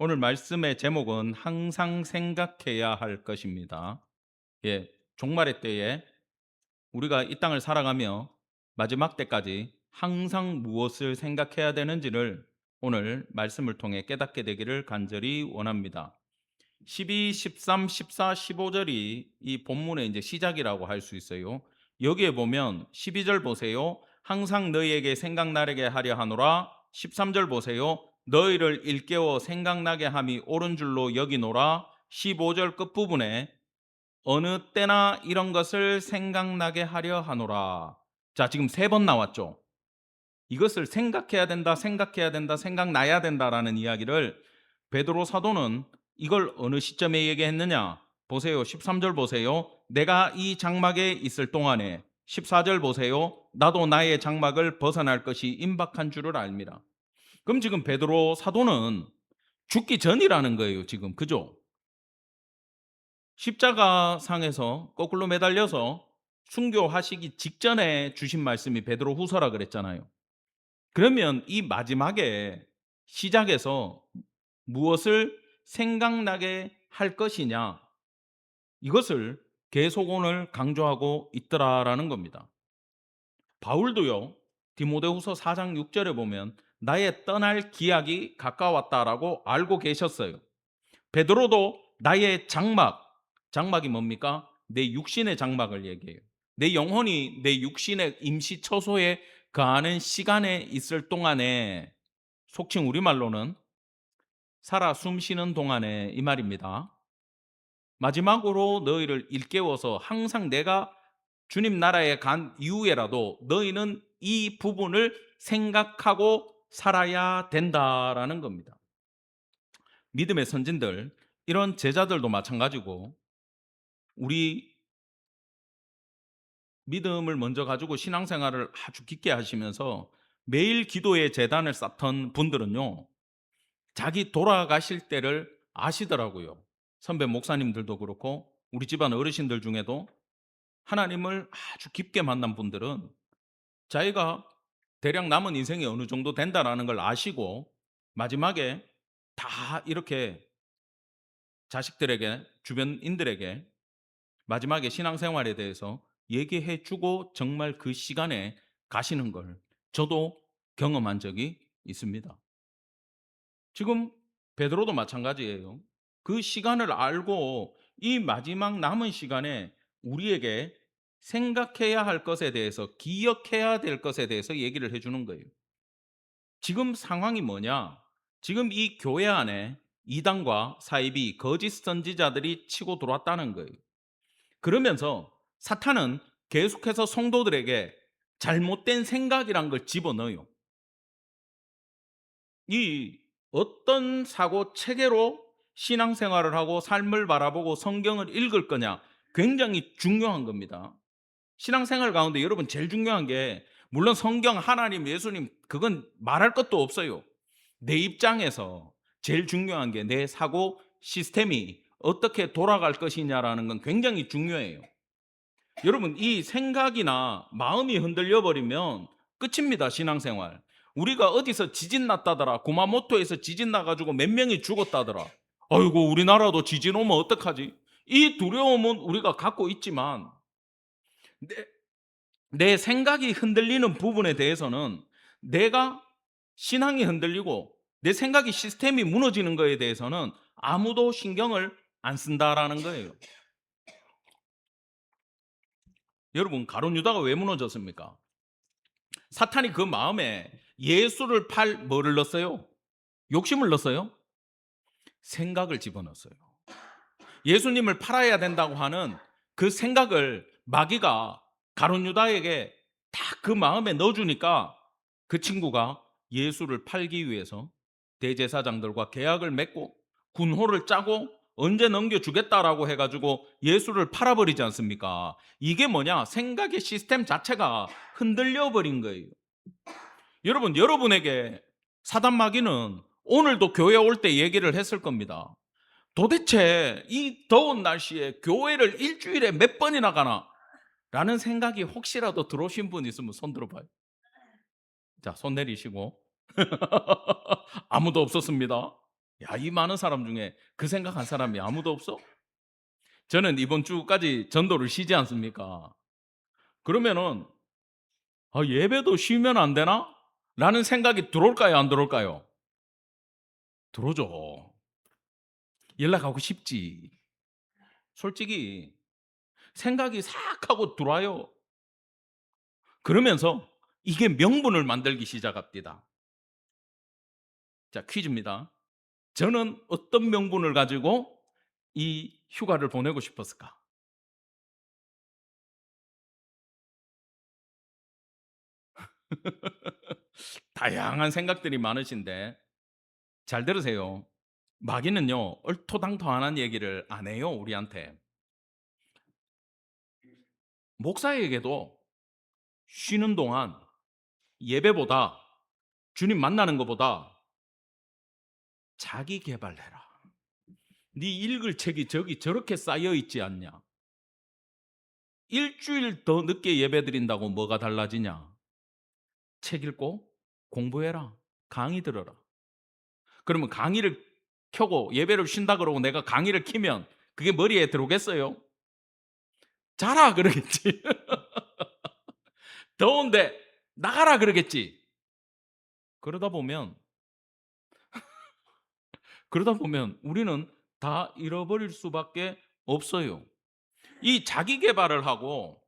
오늘 말씀의 제목은 항상 생각해야 할 것입니다. 종말의 때에 우리가 이 땅을 살아가며 마지막 때까지 항상 무엇을 생각해야 되는지를 오늘 말씀을 통해 깨닫게 되기를 간절히 원합니다. 12, 13, 14, 15절이 이 본문의 이제 시작이라고 할 수 있어요. 여기에 보면 12절 보세요. 항상 너희에게 생각나게 하려 하노라. 13절 보세요. 너희를 일깨워 생각나게 함이 옳은 줄로 여기노라. 15절 끝부분에 어느 때나 이런 것을 생각나게 하려 하노라. 자, 지금 세 번 나왔죠. 이것을 생각해야 된다, 생각해야 된다, 생각나야 된다라는 이야기를 베드로 사도는 이걸 어느 시점에 얘기했느냐? 보세요. 13절 보세요. 내가 이 장막에 있을 동안에 14절 보세요. 나도 나의 장막을 벗어날 것이 임박한 줄을 알미라. 그럼 지금 베드로 사도는 죽기 전이라는 거예요, 지금. 그죠? 십자가 상에서 거꾸로 매달려서 순교하시기 직전에 주신 말씀이 베드로 후서라 그랬잖아요. 그러면 이 마지막에 시작에서 무엇을 생각나게 할 것이냐, 이것을 계속 오늘 강조하고 있더라라는 겁니다. 바울도요, 디모데후서 4장 6절에 보면 나의 떠날 기약이 가까웠다라고 알고 계셨어요. 베드로도 나의 장막이 뭡니까? 내 육신의 장막을 얘기해요. 내 영혼이 내 육신의 임시 처소에 거하는 시간에 있을 동안에, 속칭 우리말로는 살아 숨쉬는 동안에, 이 말입니다. 마지막으로 너희를 일깨워서 항상 내가 주님 나라에 간 이후에라도 너희는 이 부분을 생각하고 살아야 된다라는 겁니다. 믿음의 선진들, 이런 제자들도 마찬가지고, 우리 믿음을 먼저 가지고 신앙생활을 아주 깊게 하시면서 매일 기도의 제단을 쌓던 분들은요, 자기 돌아가실 때를 아시더라고요. 선배 목사님들도 그렇고 우리 집안 어르신들 중에도 하나님을 아주 깊게 만난 분들은 자기가 대략 남은 인생이 어느 정도 된다라는 걸 아시고 마지막에 다 이렇게 자식들에게, 주변인들에게 마지막에 신앙생활에 대해서 얘기해 주고 정말 그 시간에 가시는 걸 저도 경험한 적이 있습니다. 지금 베드로도 마찬가지예요. 그 시간을 알고 이 마지막 남은 시간에 우리에게 생각해야 할 것에 대해서, 기억해야 될 것에 대해서 얘기를 해 주는 거예요. 지금 상황이 뭐냐? 지금 이 교회 안에 이단과 사이비, 거짓 선지자들이 치고 들어왔다는 거예요. 그러면서 사탄은 계속해서 성도들에게 잘못된 생각이란 걸 집어넣어요. 이 어떤 사고 체계로 신앙생활을 하고 삶을 바라보고 성경을 읽을 거냐, 굉장히 중요한 겁니다. 신앙생활 가운데 여러분 제일 중요한 게, 물론 성경, 하나님, 예수님, 그건 말할 것도 없어요. 내 입장에서 제일 중요한 게 내 사고 시스템이 어떻게 돌아갈 것이냐라는 건 굉장히 중요해요. 여러분, 이 생각이나 마음이 흔들려 버리면 끝입니다, 신앙생활. 우리가 어디서 지진 났다더라, 구마모토에서 지진 나가지고 몇 명이 죽었다더라, 아이고 우리나라도 지진 오면 어떡하지, 이 두려움은 우리가 갖고 있지만 내, 내 생각이 흔들리는 부분에 대해서는, 내가 신앙이 흔들리고 내 생각이 시스템이 무너지는 거에 대해서는 아무도 신경을 안 쓴다라는 거예요. 여러분, 가룟 유다가 왜 무너졌습니까? 사탄이 그 마음에 예수를 팔 뭐를 넣었어요? 욕심을 넣었어요? 생각을 집어넣었어요. 예수님을 팔아야 된다고 하는 그 생각을 마귀가 가룟 유다에게 다 그 마음에 넣어주니까 그 친구가 예수를 팔기 위해서 대제사장들과 계약을 맺고 군호를 짜고 언제 넘겨주겠다라고 해가지고 예수를 팔아버리지 않습니까? 이게 뭐냐? 생각의 시스템 자체가 흔들려 버린 거예요. 여러분, 여러분에게 사단 마귀는 오늘도 교회 올 때 얘기를 했을 겁니다. 도대체 이 더운 날씨에 교회를 일주일에 몇 번이나 가나? 라는 생각이 혹시라도 들어오신 분 있으면 손 들어봐요. 자, 손 내리시고. 아무도 없었습니다. 야, 이 많은 사람 중에 그 생각한 사람이 아무도 없어? 저는 이번 주까지 전도를 쉬지 않습니까? 그러면은 예배도 쉬면 안 되나? 라는 생각이 들어올까요, 안 들어올까요? 들어오죠. 연락하고 싶지. 솔직히 생각이 싹 하고 들어와요. 그러면서 이게 명분을 만들기 시작합니다. 자, 퀴즈입니다. 저는 어떤 명분을 가지고 이 휴가를 보내고 싶었을까? 다양한 생각들이 많으신데 잘 들으세요. 마귀는요, 얼토당토안한 얘기를 안 해요, 우리한테. 목사에게도 쉬는 동안 예배보다, 주님 만나는 것보다 자기 개발해라. 네 읽을 책이 저기 저렇게 쌓여 있지 않냐? 일주일 더 늦게 예배 드린다고 뭐가 달라지냐? 책 읽고 공부해라. 강의 들어라. 그러면 강의를 켜고 예배를 쉰다 그러고 내가 강의를 키면 그게 머리에 들어오겠어요? 자라 그러겠지. 더운데 나가라 그러겠지. 그러다 보면 우리는 다 잃어버릴 수밖에 없어요. 이 자기 개발을 하고,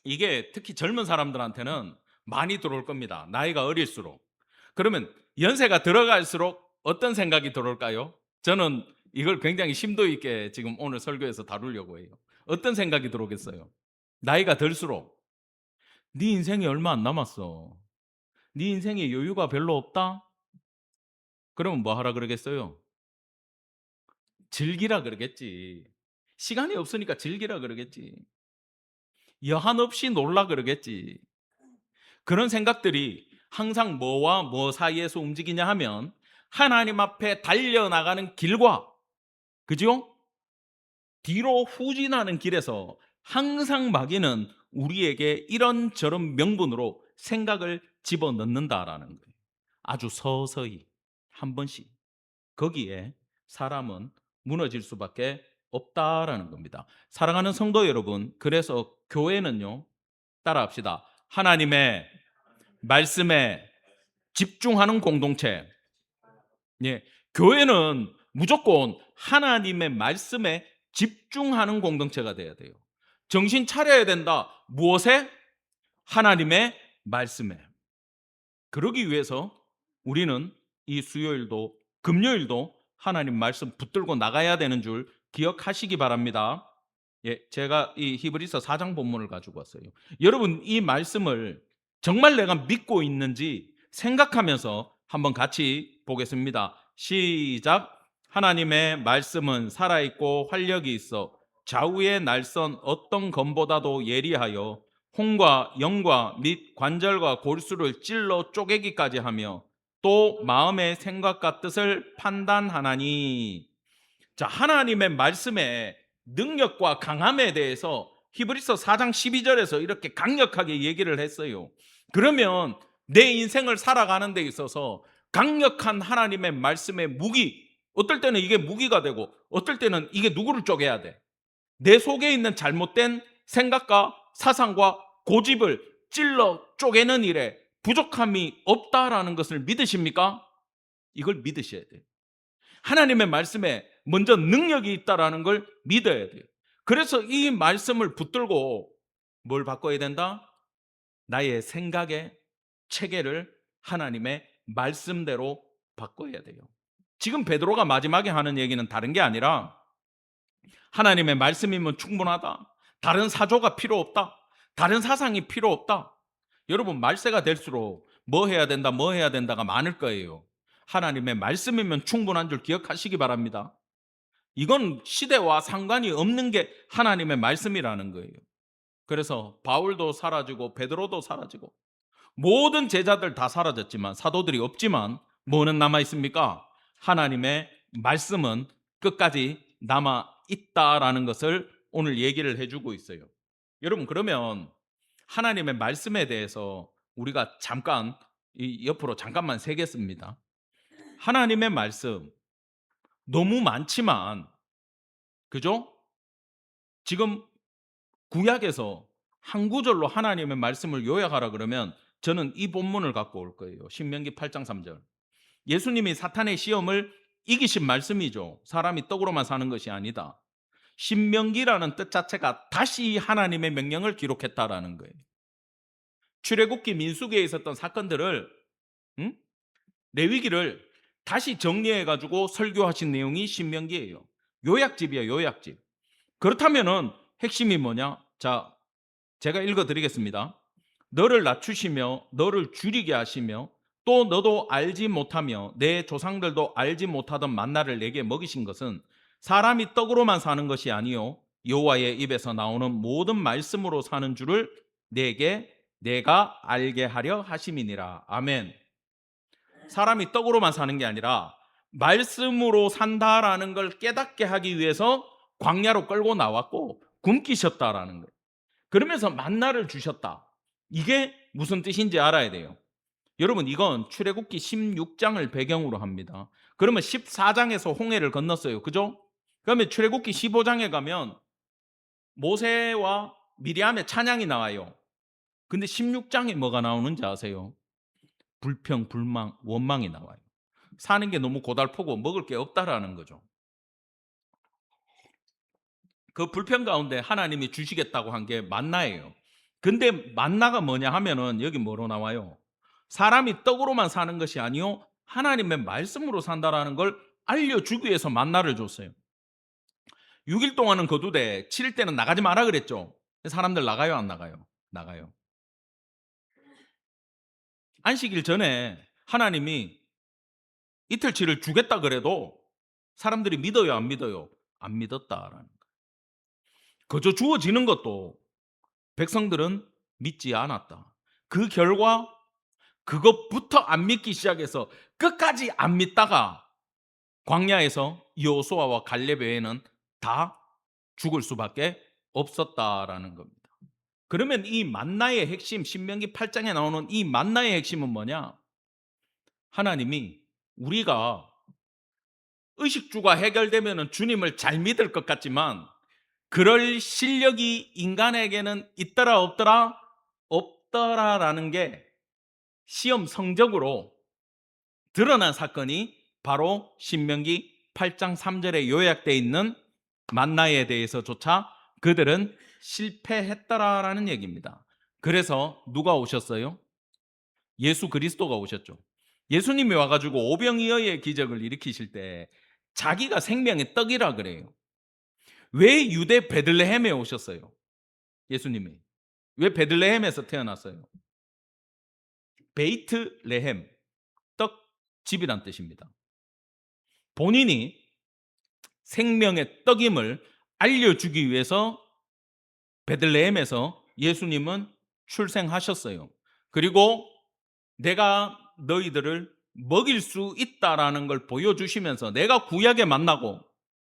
이게 특히 젊은 사람들한테는 많이 들어올 겁니다. 나이가 어릴수록. 그러면 연세가 들어갈수록 어떤 생각이 들어올까요? 저는 이걸 굉장히 심도 있게 지금 오늘 설교에서 다루려고 해요. 어떤 생각이 들어오겠어요? 나이가 들수록 네 인생이 얼마 안 남았어. 네 인생에 여유가 별로 없다? 그러면 뭐 하라 그러겠어요? 즐기라 그러겠지. 시간이 없으니까 즐기라 그러겠지. 여한 없이 놀라 그러겠지. 그런 생각들이 항상 뭐와 뭐 사이에서 움직이냐 하면 하나님 앞에 달려나가는 길과, 그죠? 뒤로 후진하는 길에서 항상 마귀는 우리에게 이런저런 명분으로 생각을 집어넣는다라는 거예요. 아주 서서히 한 번씩. 거기에 사람은 무너질 수밖에 없다라는 겁니다. 사랑하는 성도 여러분, 그래서 교회는요, 따라합시다. 하나님의 말씀에 집중하는 공동체. 예, 교회는 무조건 하나님의 말씀에 집중하는 공동체가 돼야 돼요. 정신 차려야 된다. 무엇에? 하나님의 말씀에. 그러기 위해서 우리는 이 수요일도 금요일도 하나님 말씀 붙들고 나가야 되는 줄 기억하시기 바랍니다. 예, 제가 이 히브리서 4장 본문을 가지고 왔어요. 여러분, 이 말씀을 정말 내가 믿고 있는지 생각하면서 한번 같이 보겠습니다. 시작. 하나님의 말씀은 살아있고 활력이 있어 좌우의 날선 어떤 검보다도 예리하여 혼과 영과 및 관절과 골수를 찔러 쪼개기까지 하며 또 마음의 생각과 뜻을 판단하나니. 자, 하나님의 말씀의 능력과 강함에 대해서 히브리서 4장 12절에서 이렇게 강력하게 얘기를 했어요. 그러면 내 인생을 살아가는 데 있어서 강력한 하나님의 말씀의 무기, 어떨 때는 이게 무기가 되고 어떨 때는 이게 누구를 쪼개야 돼? 내 속에 있는 잘못된 생각과 사상과 고집을 찔러 쪼개는 일에 부족함이 없다라는 것을 믿으십니까? 이걸 믿으셔야 돼요. 하나님의 말씀에 먼저 능력이 있다라는 걸 믿어야 돼요. 그래서 이 말씀을 붙들고 뭘 바꿔야 된다? 나의 생각의 체계를 하나님의 말씀대로 바꿔야 돼요. 지금 베드로가 마지막에 하는 얘기는 다른 게 아니라 하나님의 말씀이면 충분하다. 다른 사조가 필요 없다. 다른 사상이 필요 없다. 여러분, 말세가 될수록 뭐 해야 된다, 뭐 해야 된다가 많을 거예요. 하나님의 말씀이면 충분한 줄 기억하시기 바랍니다. 이건 시대와 상관이 없는 게 하나님의 말씀이라는 거예요. 그래서 바울도 사라지고 베드로도 사라지고 모든 제자들 다 사라졌지만, 사도들이 없지만 뭐는 남아 있습니까? 하나님의 말씀은 끝까지 남아 있다라는 것을 오늘 얘기를 해주고 있어요. 여러분, 그러면 하나님의 말씀에 대해서 우리가 잠깐 옆으로 잠깐만 새겠습니다. 하나님의 말씀, 너무 많지만, 그죠? 지금 구약에서 한 구절로 하나님의 말씀을 요약하라 그러면 저는 이 본문을 갖고 올 거예요. 신명기 8장 3절. 예수님이 사탄의 시험을 이기신 말씀이죠. 사람이 떡으로만 사는 것이 아니다. 신명기라는 뜻 자체가 다시 하나님의 명령을 기록했다라는 거예요. 출애굽기, 민수기에 있었던 사건들을, 응? 레위기를 다시 정리해 가지고 설교하신 내용이 신명기예요. 요약집이에요, 요약집. 그렇다면은 핵심이 뭐냐? 자, 제가 읽어 드리겠습니다. 너를 낮추시며 너를 줄이게 하시며 또 너도 알지 못하며 내 조상들도 알지 못하던 만나를 내게 먹이신 것은 사람이 떡으로만 사는 것이 아니요 여호와의 입에서 나오는 모든 말씀으로 사는 줄을 내가 알게 하려 하심이니라. 아멘. 사람이 떡으로만 사는 게 아니라 말씀으로 산다라는 걸 깨닫게 하기 위해서 광야로 끌고 나왔고 굶기셨다라는 거예요. 그러면서 만나를 주셨다. 이게 무슨 뜻인지 알아야 돼요. 여러분, 이건 출애굽기 16장을 배경으로 합니다. 그러면 14장에서 홍해를 건넜어요. 그죠? 그러면 출애굽기 15장에 가면 모세와 미리암의 찬양이 나와요. 근데 16장에 뭐가 나오는지 아세요? 불평, 불망, 원망이 나와요. 사는 게 너무 고달프고 먹을 게 없다라는 거죠. 그 불평 가운데 하나님이 주시겠다고 한 게 만나예요. 근데 만나가 뭐냐 하면은 여기 뭐로 나와요? 사람이 떡으로만 사는 것이 아니요 하나님의 말씀으로 산다라는 걸 알려주기 위해서 만나를 줬어요. 6일 동안은 거두되 7일 때는 나가지 마라 그랬죠. 사람들 나가요, 안 나가요? 나가요. 안식일 전에 하나님이 이틀치를 주겠다 그래도 사람들이 믿어요, 안 믿어요? 안 믿었다라는 거예요. 그저 주어지는 것도 백성들은 믿지 않았다. 그 결과 그것부터 안 믿기 시작해서 끝까지 안 믿다가 광야에서 여호수아와 갈렙 외에는 다 죽을 수밖에 없었다라는 겁니다. 그러면 이 만나의 핵심, 신명기 8장에 나오는 이 만나의 핵심은 뭐냐? 하나님이 우리가 의식주가 해결되면 주님을 잘 믿을 것 같지만 그럴 실력이 인간에게는 있더라 없더라? 없더라라는 게 시험 성적으로 드러난 사건이 바로 신명기 8장 3절에 요약되어 있는 만나에 대해서조차 그들은 실패했더라라는 얘기입니다. 그래서 누가 오셨어요? 예수 그리스도가 오셨죠. 예수님이 와가지고 오병이어의 기적을 일으키실 때 자기가 생명의 떡이라 그래요. 왜 유대 베들레헴에 오셨어요? 예수님이 왜 베들레헴에서 태어났어요? 베이트레헴, 떡집이란 뜻입니다. 본인이 생명의 떡임을 알려주기 위해서 베들레헴에서 예수님은 출생하셨어요. 그리고 내가 너희들을 먹일 수 있다라는 걸 보여주시면서 내가 구약에 만나고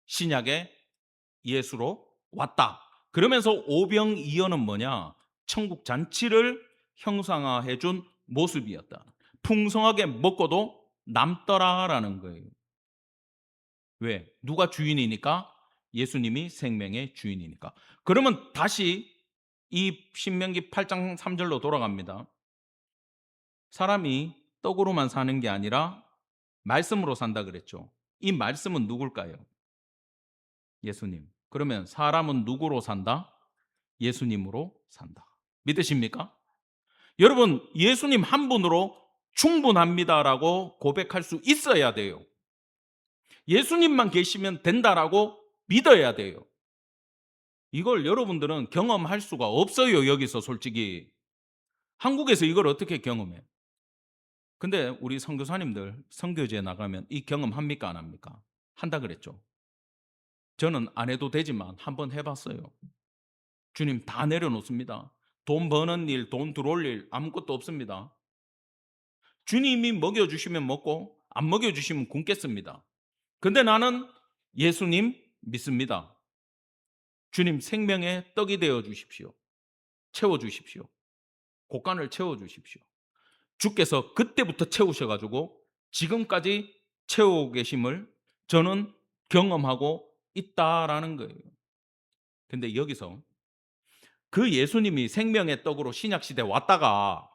신약에 예수로 왔다. 그러면서 오병이어는 뭐냐? 천국 잔치를 형상화해 준 모습이었다. 풍성하게 먹고도 남더라라는 거예요. 왜? 누가 주인이니까? 예수님이 생명의 주인이니까. 그러면 다시 이 신명기 8장 3절로 돌아갑니다. 사람이 떡으로만 사는 게 아니라 말씀으로 산다 그랬죠. 이 말씀은 누굴까요? 예수님. 그러면 사람은 누구로 산다? 예수님으로 산다. 믿으십니까? 여러분, 예수님 한 분으로 충분합니다라고 고백할 수 있어야 돼요. 예수님만 계시면 된다라고 믿어야 돼요. 이걸 여러분들은 경험할 수가 없어요. 여기서 솔직히 한국에서 이걸 어떻게 경험해? 근데 우리 선교사님들 선교지에 나가면 이 경험합니까, 안 합니까? 한다 그랬죠. 저는 안 해도 되지만 한번 해봤어요. 주님 다 내려놓습니다. 돈 버는 일, 돈 들어올 일 아무것도 없습니다. 주님이 먹여주시면 먹고 안 먹여주시면 굶겠습니다. 근데 나는 예수님 믿습니다. 주님 생명의 떡이 되어 주십시오. 채워 주십시오. 곳간을 채워 주십시오. 주께서 그때부터 채우셔가지고 지금까지 채우고 계심을 저는 경험하고 있다라는 거예요. 근데 여기서 그 예수님이 생명의 떡으로 신약 시대에 왔다가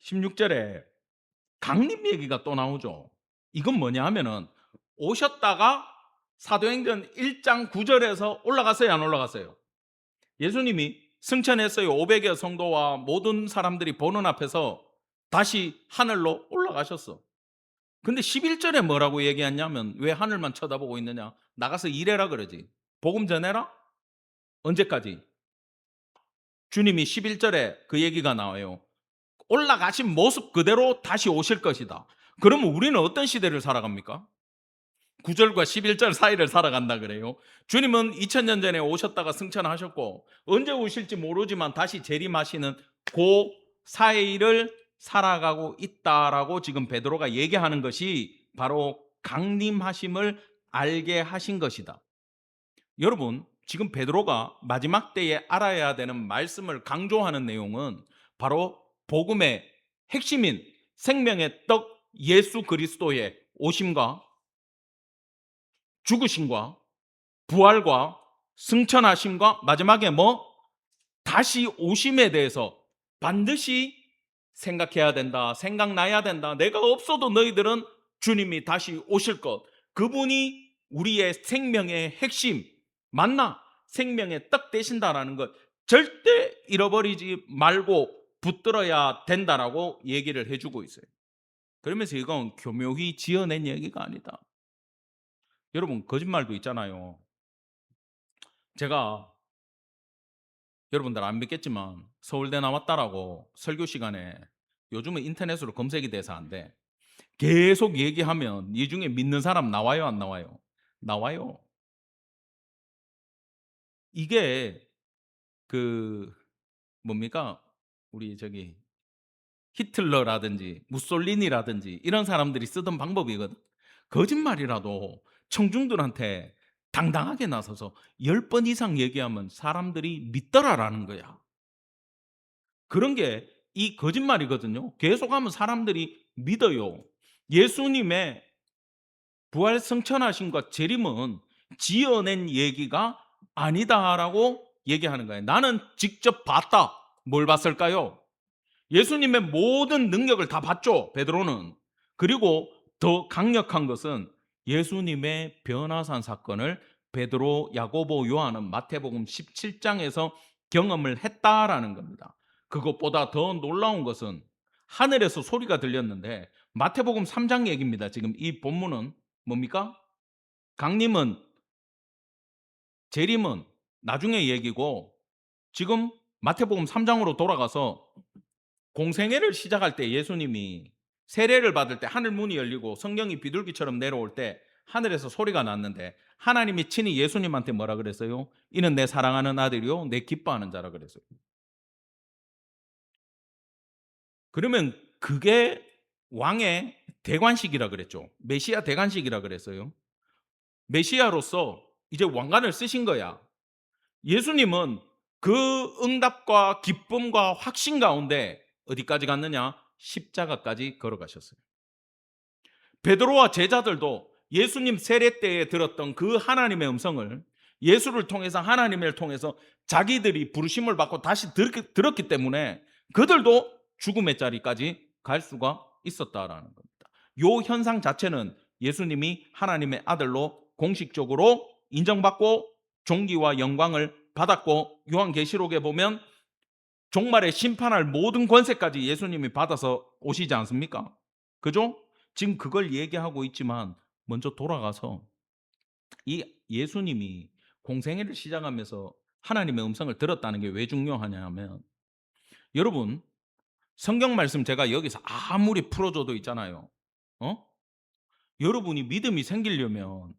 16절에 강림 얘기가 또 나오죠. 이건 뭐냐 하면은 오셨다가 사도행전 1장 9절에서 올라갔어요, 안 올라갔어요? 예수님이 승천했어요. 500여 성도와 모든 사람들이 보는 앞에서 다시 하늘로 올라가셨어. 근데 11절에 뭐라고 얘기했냐면, 왜 하늘만 쳐다보고 있느냐? 나가서 일해라 그러지. 복음 전해라? 언제까지? 주님이 11절에 그 얘기가 나와요. 올라가신 모습 그대로 다시 오실 것이다. 그러면 우리는 어떤 시대를 살아갑니까? 9절과 11절 사이를 살아간다 그래요. 주님은 2000년 전에 오셨다가 승천하셨고 언제 오실지 모르지만 다시 재림하시는 그 사이를 살아가고 있다라고 지금 베드로가 얘기하는 것이 바로 강림하심을 알게 하신 것이다. 여러분, 지금 베드로가 마지막 때에 알아야 되는 말씀을 강조하는 내용은 바로 복음의 핵심인 생명의 떡 예수 그리스도의 오심과 죽으심과 부활과 승천하심과 마지막에 다시 오심에 대해서 반드시 생각해야 된다. 생각나야 된다. 내가 없어도 너희들은 주님이 다시 오실 것. 그분이 우리의 생명의 핵심, 만나 생명의 떡 되신다라는 것 절대 잃어버리지 말고 붙들어야 된다라고 얘기를 해주고 있어요. 그러면서 이건 교묘히 지어낸 얘기가 아니다. 여러분, 거짓말도 있잖아요. 제가 여러분들 안 믿겠지만 서울대 나왔다라고 설교 시간에, 요즘은 인터넷으로 검색이 돼서 안 돼, 계속 얘기하면 이 중에 믿는 사람 나와요, 안 나와요? 나와요. 이게 그 뭡니까? 우리 저기 히틀러라든지 무솔리니라든지 이런 사람들이 쓰던 방법이거든. 거짓말이라도 청중들한테 당당하게 나서서 10번 이상 얘기하면 사람들이 믿더라라는 거야. 그런 게 이 거짓말이거든요. 계속하면 사람들이 믿어요. 예수님의 부활 승천하심과 재림은 지어낸 얘기가 아니다라고 얘기하는 거예요. 나는 직접 봤다. 뭘 봤을까요? 예수님의 모든 능력을 다 봤죠, 베드로는. 그리고 더 강력한 것은 예수님의 변화산 사건을 베드로, 야고보, 요한은 마태복음 17장에서 경험을 했다라는 겁니다. 그것보다 더 놀라운 것은 하늘에서 소리가 들렸는데, 마태복음 3장 얘기입니다. 지금 이 본문은 뭡니까? 강림은, 재림은 나중에 얘기고, 지금 마태복음 3장으로 돌아가서 공생애를 시작할 때 예수님이 세례를 받을 때 하늘 문이 열리고 성령이 비둘기처럼 내려올 때 하늘에서 소리가 났는데, 하나님이 친히 예수님한테 뭐라 그랬어요? 이는 내 사랑하는 아들이요 내 기뻐하는 자라 그랬어요. 그러면 그게 왕의 대관식이라 그랬죠. 메시아 대관식이라 그랬어요. 메시아로서 이제 왕관을 쓰신 거야. 예수님은 그 응답과 기쁨과 확신 가운데 어디까지 갔느냐? 십자가까지 걸어가셨어요. 베드로와 제자들도 예수님 세례 때에 들었던 그 하나님의 음성을, 예수를 통해서, 하나님을 통해서 자기들이 부르심을 받고 다시 들었기 때문에 그들도 죽음의 자리까지 갈 수가 있었다라는 겁니다. 이 현상 자체는 예수님이 하나님의 아들로 공식적으로 인정받고 존귀와 영광을 받았고, 요한계시록에 보면 종말에 심판할 모든 권세까지 예수님이 받아서 오시지 않습니까? 그죠? 지금 그걸 얘기하고 있지만 먼저 돌아가서 이 예수님이 공생애를 시작하면서 하나님의 음성을 들었다는 게 왜 중요하냐 하면, 여러분, 성경 말씀 제가 여기서 아무리 풀어줘도 있잖아요. 어? 여러분이 믿음이 생기려면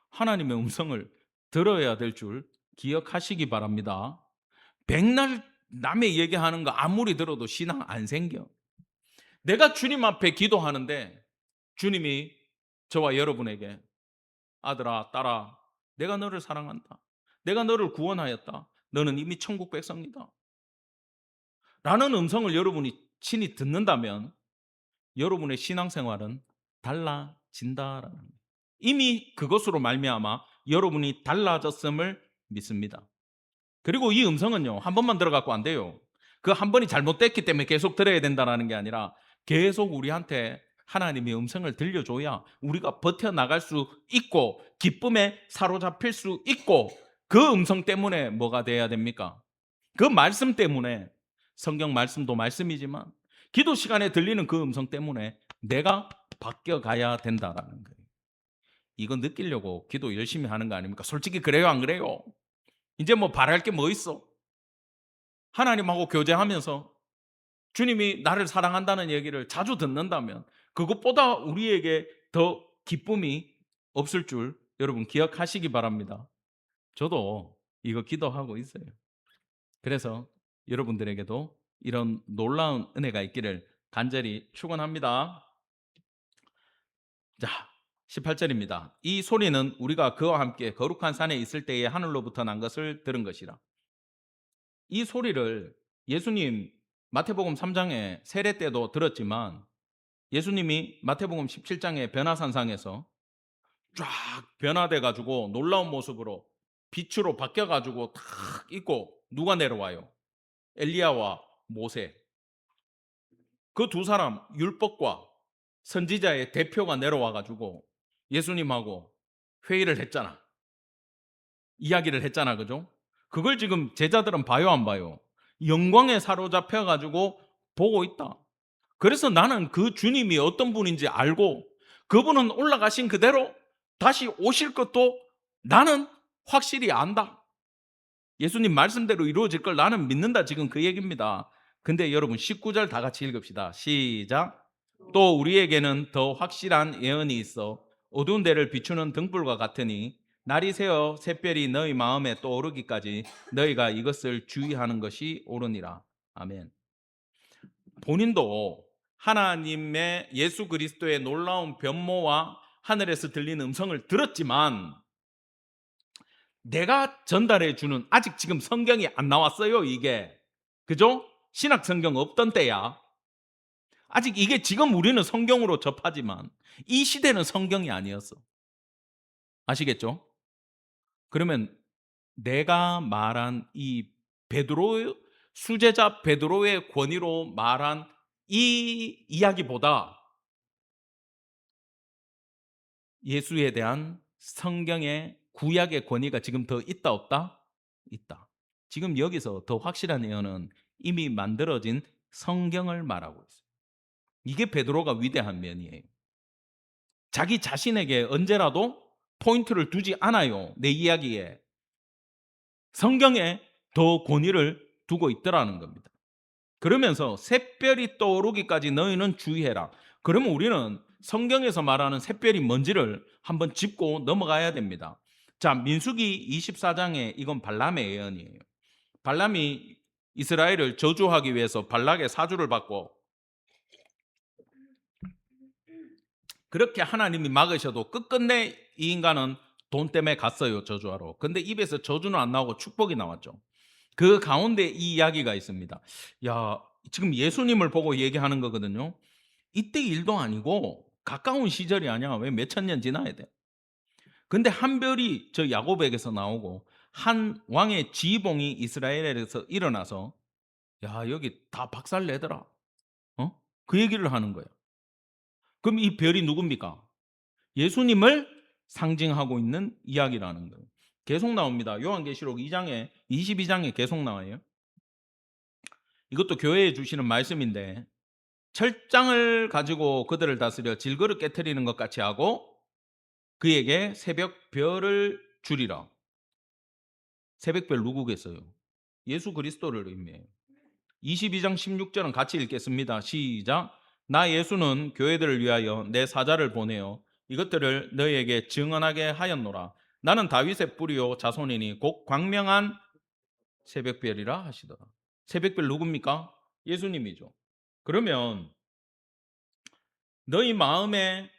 하나님의 음성을 들어야 될 줄 기억하시기 바랍니다. 백날 남의 얘기하는 거 아무리 들어도 신앙 안 생겨. 내가 주님 앞에 기도하는데 주님이 저와 여러분에게, 아들아, 딸아, 내가 너를 사랑한다, 내가 너를 구원하였다, 너는 이미 천국 백성이다 라는 음성을 여러분이 친히 듣는다면 여러분의 신앙생활은 달라진다라는 거예요. 이미 그것으로 말미암아 여러분이 달라졌음을 믿습니다. 그리고 이 음성은요, 한 번만 들어갖고 안 돼요. 그 한 번이 잘못됐기 때문에 계속 들어야 된다는 게 아니라 계속 우리한테 하나님의 음성을 들려줘야 우리가 버텨나갈 수 있고 기쁨에 사로잡힐 수 있고, 그 음성 때문에 뭐가 돼야 됩니까? 그 말씀 때문에, 성경 말씀도 말씀이지만 기도 시간에 들리는 그 음성 때문에 내가 바뀌어가야 된다라는 거예요. 이거 느끼려고 기도 열심히 하는 거 아닙니까? 솔직히 그래요, 안 그래요? 이제 뭐 바랄 게 뭐 있어? 하나님하고 교제하면서 주님이 나를 사랑한다는 얘기를 자주 듣는다면 그것보다 우리에게 더 기쁨이 없을 줄 여러분 기억하시기 바랍니다. 저도 이거 기도하고 있어요. 그래서 여러분들에게도 이런 놀라운 은혜가 있기를 간절히 축원합니다. 자, 18절입니다. 이 소리는 우리가 그와 함께 거룩한 산에 있을 때에 하늘로부터 난 것을 들은 것이라. 이 소리를 예수님 마태복음 3장에 세례 때도 들었지만, 예수님이 마태복음 17장의 변화산상에서 쫙 변화돼 가지고 놀라운 모습으로 빛으로 바뀌어 가지고 탁 있고 누가 내려와요? 엘리야와 모세. 그 두 사람, 율법과 선지자의 대표가 내려와 가지고 예수님하고 회의를 했잖아. 이야기를 했잖아. 그죠? 그걸 지금 제자들은 봐요, 안 봐요? 영광에 사로잡혀 가지고 보고 있다. 그래서 나는 그 주님이 어떤 분인지 알고 그분은 올라가신 그대로 다시 오실 것도 나는 확실히 안다. 예수님 말씀대로 이루어질 걸 나는 믿는다. 지금 그 얘기입니다. 근데 여러분 19절 다 같이 읽읍시다. 시작. 또 우리에게는 더 확실한 예언이 있어 어두운 데를 비추는 등불과 같으니 날이 새어 샛별이 너희 마음에 떠오르기까지 너희가 이것을 주의하는 것이 옳으니라. 아멘. 본인도 하나님의 예수 그리스도의 놀라운 변모와 하늘에서 들리는 음성을 들었지만 내가 전달해 주는, 아직 지금 성경이 안 나왔어요. 이게, 그죠? 신약 성경 없던 때야. 아직 이게 지금 우리는 성경으로 접하지만 이 시대는 성경이 아니었어. 아시겠죠? 그러면 내가 말한 이 베드로, 수제자 베드로의 권위로 말한 이 이야기보다 예수에 대한 성경의 구약의 권위가 지금 더 있다 없다? 있다. 지금 여기서 더 확실한 예언은 이미 만들어진 성경을 말하고 있어요. 이게 베드로가 위대한 면이에요. 자기 자신에게 언제라도 포인트를 두지 않아요. 내 이야기에. 성경에 더 권위를 두고 있더라는 겁니다. 그러면서 샛별이 떠오르기까지 너희는 주의해라. 그러면 우리는 성경에서 말하는 샛별이 뭔지를 한번 짚고 넘어가야 됩니다. 자, 민수기 24장에 이건 발람의 예언이에요. 발람이 이스라엘을 저주하기 위해서 발락의 사주를 받고 그렇게 하나님이 막으셔도 끝끝내 이 인간은 돈 때문에 갔어요, 저주하러. 근데 입에서 저주는 안 나오고 축복이 나왔죠. 그 가운데 이 이야기가 있습니다. 야, 지금 예수님을 보고 얘기하는 거거든요. 이때 일도 아니고 가까운 시절이 아니야. 왜 몇천 년 지나야 돼? 근데 한 별이 저 야곱에게서 나오고 한 왕의 지봉이 이스라엘에서 일어나서 야, 여기 다 박살 내더라. 어? 그 얘기를 하는 거야. 그럼 이 별이 누굽니까? 예수님을 상징하고 있는 이야기라는 거예요. 계속 나옵니다. 요한계시록 2장에 22장에 계속 나와요. 이것도 교회에 주시는 말씀인데, 철장을 가지고 그들을 다스려 질거를 깨트리는 것 같이 하고 그에게 새벽 별을 주리라. 새벽별 누구겠어요? 예수 그리스도를 의미해요. 22장 16절은 같이 읽겠습니다. 시작. 나 예수는 교회들을 위하여 내 사자를 보내어 이것들을 너희에게 증언하게 하였노라. 나는 다윗의 뿌리요 자손이니 곧 광명한 새벽별이라 하시더라. 새벽별 누굽니까? 예수님이죠. 그러면 너희 마음에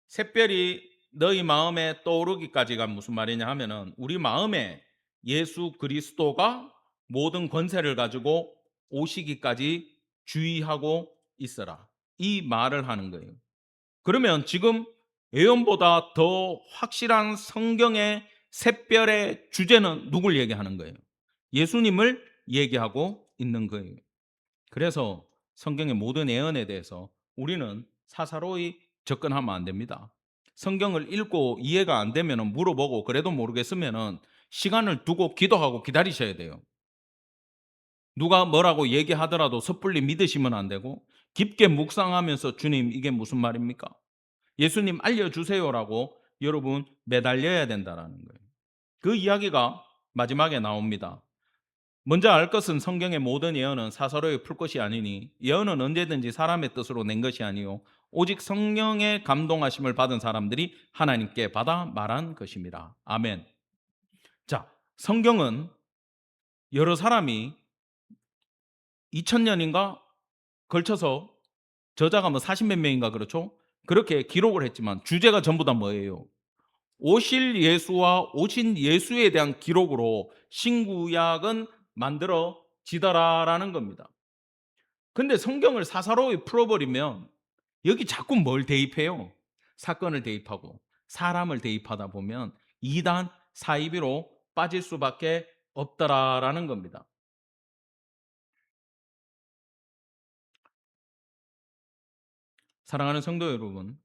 샛별이 너희 마음에 떠오르기까지가 무슨 말이냐 하면은 우리 마음에 예수 그리스도가 모든 권세를 가지고 오시기까지 주의하고 있어라. 이 말을 하는 거예요. 그러면 지금 예언보다 더 확실한 성경의 샛별의 주제는 누굴 얘기하는 거예요? 예수님을 얘기하고 있는 거예요. 그래서 성경의 모든 예언에 대해서 우리는 사사로이 접근하면 안 됩니다. 성경을 읽고 이해가 안 되면 물어보고, 그래도 모르겠으면 시간을 두고 기도하고 기다리셔야 돼요. 누가 뭐라고 얘기하더라도 섣불리 믿으시면 안 되고, 깊게 묵상하면서 주님 이게 무슨 말입니까? 예수님 알려주세요라고 여러분 매달려야 된다라는 거예요. 그 이야기가 마지막에 나옵니다. 먼저 알 것은 성경의 모든 예언은 사사로이 풀 것이 아니니, 예언은 언제든지 사람의 뜻으로 낸 것이 아니요 오직 성령의 감동하심을 받은 사람들이 하나님께 받아 말한 것입니다. 아멘. 자, 성경은 여러 사람이 2000년인가 걸쳐서, 저자가 뭐 40몇 명인가 그렇죠? 그렇게 기록을 했지만 주제가 전부 다 뭐예요? 오실 예수와 오신 예수에 대한 기록으로 신구약은 만들어지더라라는 겁니다. 근데 성경을 사사로이 풀어버리면 여기 자꾸 뭘 대입해요? 사건을 대입하고 사람을 대입하다 보면 이단 사이비로 빠질 수밖에 없더라라는 겁니다. 사랑하는 성도 여러분,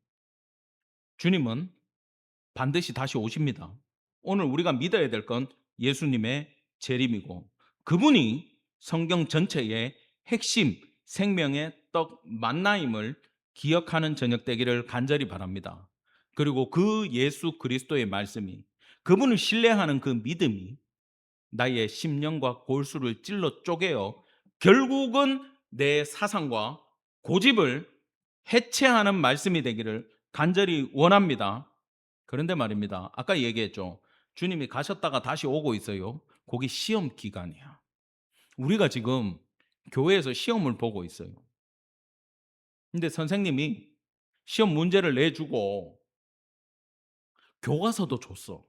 주님은 반드시 다시 오십니다. 오늘 우리가 믿어야 될 건 예수님의 재림이고, 그분이 성경 전체의 핵심 생명의 떡 만나임을 기억하는 저녁 되기를 간절히 바랍니다. 그리고 그 예수 그리스도의 말씀이, 그분을 신뢰하는 그 믿음이 나의 심령과 골수를 찔러 쪼개어 결국은 내 사상과 고집을 해체하는 말씀이 되기를 간절히 원합니다. 그런데 말입니다. 아까 얘기했죠. 주님이 가셨다가 다시 오고 있어요. 거기 시험 기간이야. 우리가 지금 교회에서 시험을 보고 있어요. 근데 선생님이 시험 문제를 내주고 교과서도 줬어.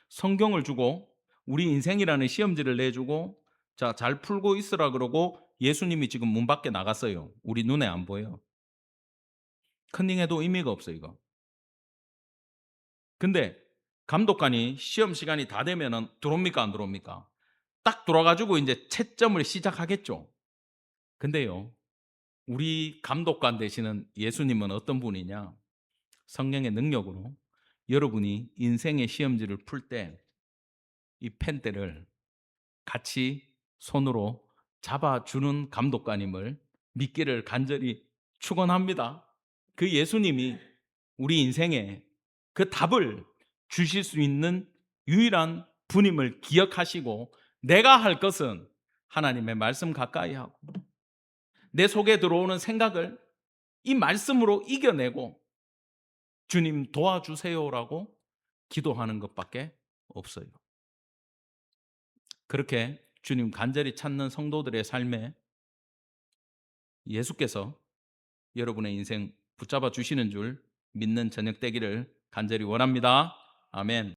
성경을 주고 우리 인생이라는 시험지를 내주고, 자, 잘 풀고 있으라 그러고 예수님이 지금 문 밖에 나갔어요. 우리 눈에 안 보여. 컨닝해도 의미가 없어 이거. 근데 감독관이 시험 시간이 다 되면은 들어옵니까 안 들어옵니까? 딱 들어와가지고 이제 채점을 시작하겠죠. 근데요, 우리 감독관 되시는 예수님은 어떤 분이냐? 성령의 능력으로 여러분이 인생의 시험지를 풀 때 이 펜대를 같이 손으로 잡아주는 감독관임을 믿기를 간절히 축원합니다. 그 예수님이 우리 인생에 그 답을 주실 수 있는 유일한 분임을 기억하시고, 내가 할 것은 하나님의 말씀 가까이 하고 내 속에 들어오는 생각을 이 말씀으로 이겨내고 주님 도와주세요라고 기도하는 것밖에 없어요. 그렇게 주님 간절히 찾는 성도들의 삶에 예수께서 여러분의 인생 붙잡아 주시는 줄 믿는 저녁 되기를 간절히 원합니다. 아멘.